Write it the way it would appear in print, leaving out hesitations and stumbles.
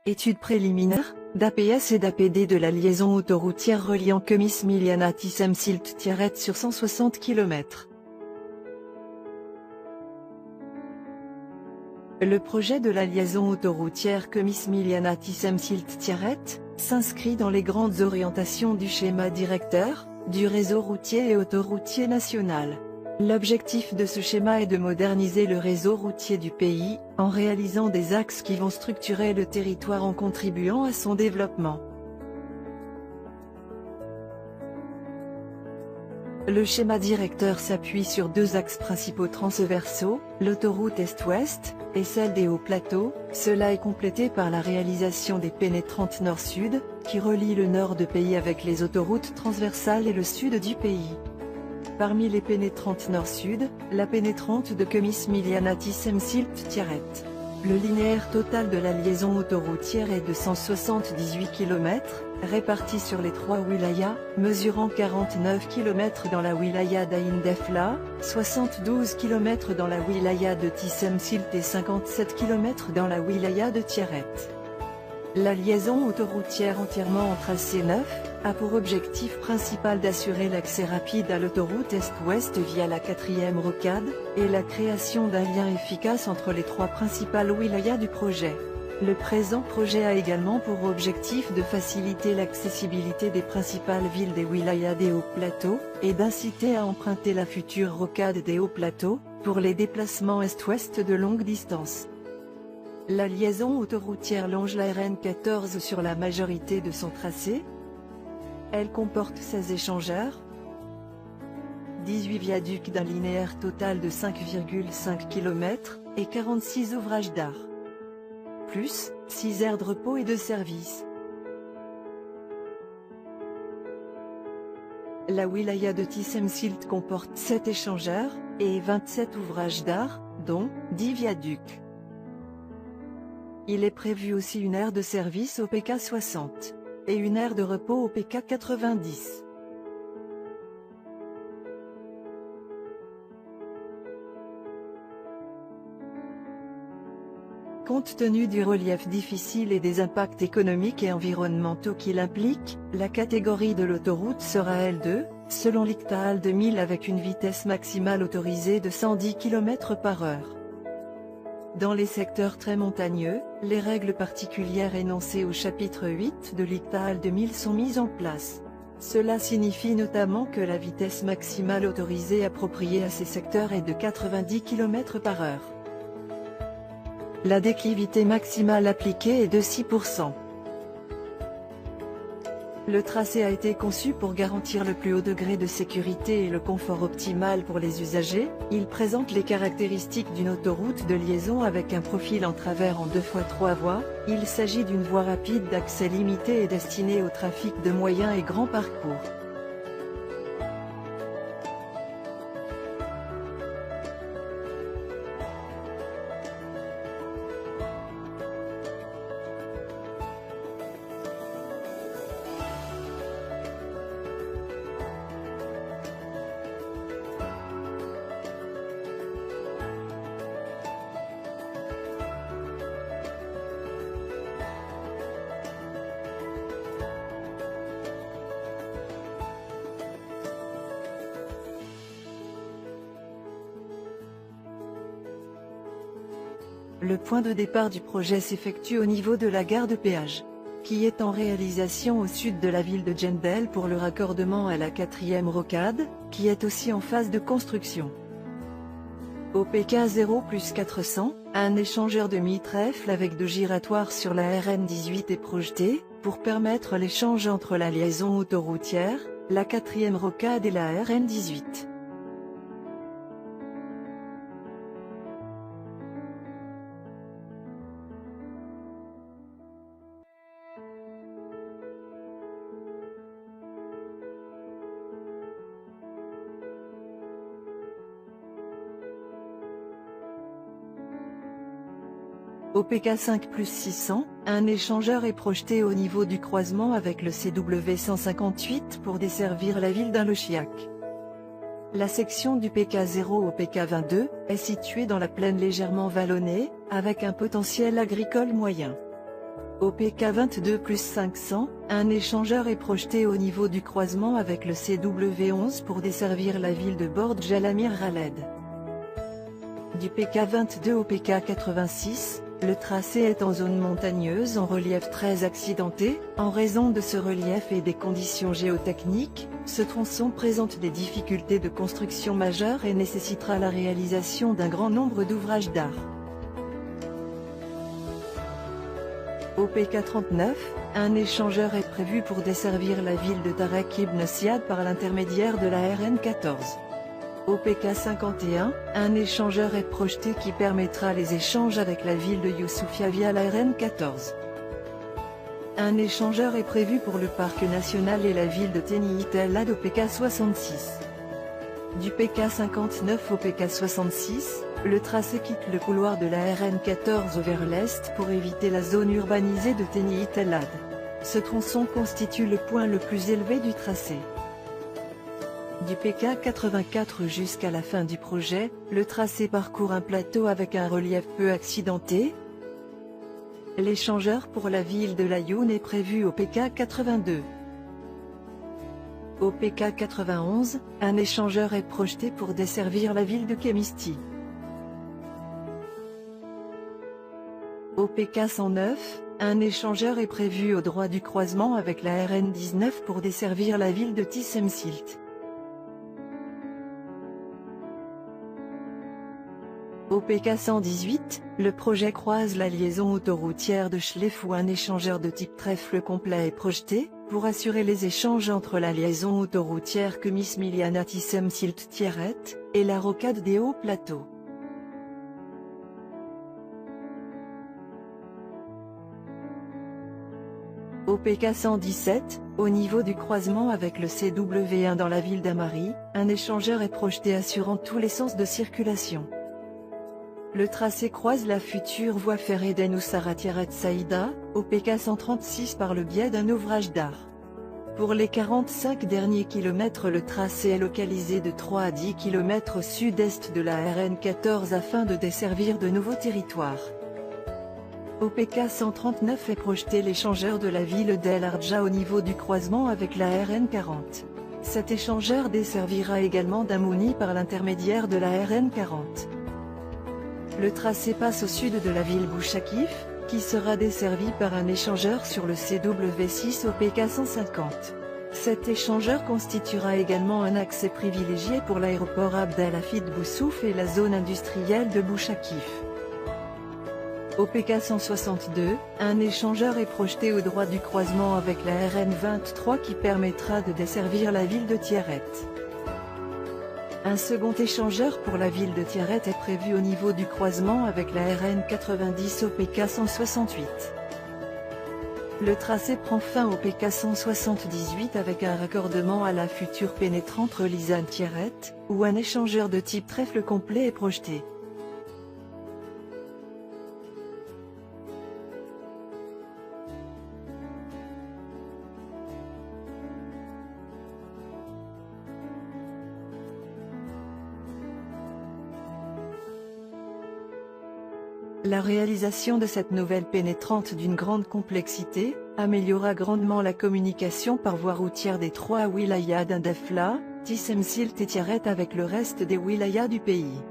Études préliminaires, d'APS et d'APD de la liaison autoroutière reliant Kömis-Miljanatis-Emsilt-Tiret sur 160 km. Le projet de la liaison autoroutière Kömis-Miljanatis-Emsilt-Tiret s'inscrit dans les grandes orientations du schéma directeur du réseau routier et autoroutier national. L'objectif de ce schéma est de moderniser le réseau routier du pays, en réalisant des axes qui vont structurer le territoire en contribuant à son développement. Le schéma directeur s'appuie sur deux axes principaux transversaux, l'autoroute Est-Ouest, et celle des hauts plateaux. Cela est complété par la réalisation des pénétrantes Nord-Sud, qui relient le nord du pays avec les autoroutes transversales et le sud du pays. Parmi les pénétrantes Nord-Sud, la pénétrante de Kömis-Miljanatis-Emsilt-Tiret. Le linéaire total de la liaison autoroutière est de 178 km, répartis sur les trois wilayas, mesurant 49 km dans la wilaya d'Ain Defla, 72 km dans la wilaya de Tis-Emsilt et 57 km dans la wilaya de Tiret. La liaison autoroutière entièrement en tracé neuf a pour objectif principal d'assurer l'accès rapide à l'autoroute Est-Ouest via la 4e rocade, et la création d'un lien efficace entre les trois principales wilayas du projet. Le présent projet a également pour objectif de faciliter l'accessibilité des principales villes des wilayas des hauts plateaux, et d'inciter à emprunter la future rocade des hauts plateaux, pour les déplacements Est-Ouest de longue distance. La liaison autoroutière longe la RN 14 sur la majorité de son tracé. Elle comporte 16 échangeurs, 18 viaducs d'un linéaire total de 5,5 km, et 46 ouvrages d'art. Plus, 6 aires de repos et de service. La wilaya de Tis-Emsilt comporte 7 échangeurs, et 27 ouvrages d'art, dont 10 viaducs. Il est prévu aussi une aire de service au PK 60, et une aire de repos au PK 90. Compte tenu du relief difficile et des impacts économiques et environnementaux qu'il implique, la catégorie de l'autoroute sera L2, selon l'ICTAAL 2000 avec une vitesse maximale autorisée de 110 km/h. Dans les secteurs très montagneux, les règles particulières énoncées au chapitre 8 de l'ICTAAL 2000 sont mises en place. Cela signifie notamment que la vitesse maximale autorisée appropriée à ces secteurs est de 90 km/h. La déclivité maximale appliquée est de 6%. Le tracé a été conçu pour garantir le plus haut degré de sécurité et le confort optimal pour les usagers. Il présente les caractéristiques d'une autoroute de liaison avec un profil en travers en 2x3 voies. Il s'agit d'une voie rapide d'accès limité et destinée au trafic de moyen et grand parcours. Le point de départ du projet s'effectue au niveau de la gare de péage, qui est en réalisation au sud de la ville de Jendel pour le raccordement à la 4e rocade, qui est aussi en phase de construction. Au PK 0+400, un échangeur demi-trèfle avec deux giratoires sur la RN 18 est projeté, pour permettre l'échange entre la liaison autoroutière, la 4e rocade et la RN 18. Au PK 5+600, un échangeur est projeté au niveau du croisement avec le CW 158 pour desservir la ville d'Inlechiac. La section du PK 0 au PK 22 est située dans la plaine légèrement vallonnée, avec un potentiel agricole moyen. OPK 22+500, un échangeur est projeté au niveau du croisement avec le CW11 pour desservir la ville de Bordj Al-Amir Khaled. Du PK22 au PK86, le tracé est en zone montagneuse en relief très accidenté. En raison de ce relief et des conditions géotechniques, ce tronçon présente des difficultés de construction majeures et nécessitera la réalisation d'un grand nombre d'ouvrages d'art. Au PK39, un échangeur est prévu pour desservir la ville de Tarek Ibn Ziad par l'intermédiaire de la RN14. Au PK51, un échangeur est projeté qui permettra les échanges avec la ville de Youssoufia via la RN14. Un échangeur est prévu pour le parc national et la ville de Teniyit El Had au PK66. Du PK59 au PK66, le tracé quitte le couloir de la RN14 vers l'est pour éviter la zone urbanisée de Teniyit El Had. Ce tronçon constitue le point le plus élevé du tracé. Du PK84 jusqu'à la fin du projet, le tracé parcourt un plateau avec un relief peu accidenté. L'échangeur pour la ville de Laayoune est prévu au PK82. Au PK91, un échangeur est projeté pour desservir la ville de Kemisti. Au PK109, un échangeur est prévu au droit du croisement avec la RN19 pour desservir la ville de Tissemsilt. Au PK118, le projet croise la liaison autoroutière de Chlef où un échangeur de type trèfle complet est projeté, pour assurer les échanges entre la liaison autoroutière Kemis-Miliana-Tissemsilt-Tieret, et la rocade des Hauts Plateaux. Au PK117, au niveau du croisement avec le CW1 dans la ville d'Amari, un échangeur est projeté assurant tous les sens de circulation. Le tracé croise la future voie ferrée d'Enoussara-Saïda, au PK136 par le biais d'un ouvrage d'art. Pour les 45 derniers kilomètres, le tracé est localisé de 3 à 10 km au sud-est de la RN14 afin de desservir de nouveaux territoires. Au PK139 est projeté l'échangeur de la ville d'El Arja au niveau du croisement avec la RN40. Cet échangeur desservira également Damouni par l'intermédiaire de la RN40. Le tracé passe au sud de la ville Bouchakif, qui sera desservi par un échangeur sur le CW6 au PK150. Cet échangeur constituera également un accès privilégié pour l'aéroport Abdelhafid Boussouf et la zone industrielle de Bouchakif. Au PK162, un échangeur est projeté au droit du croisement avec la RN23 qui permettra de desservir la ville de Tieret. Un second échangeur pour la ville de Tieret est prévu au niveau du croisement avec la RN90 au PK168. Le tracé prend fin au PK178 avec un raccordement à la future pénétrante Relisane-Tieret, où un échangeur de type trèfle complet est projeté. La réalisation de cette nouvelle pénétrante d'une grande complexité, améliorera grandement la communication par voie routière des 3 wilayas d'Indefla, Tissemsilt et Tieret avec le reste des wilayas du pays.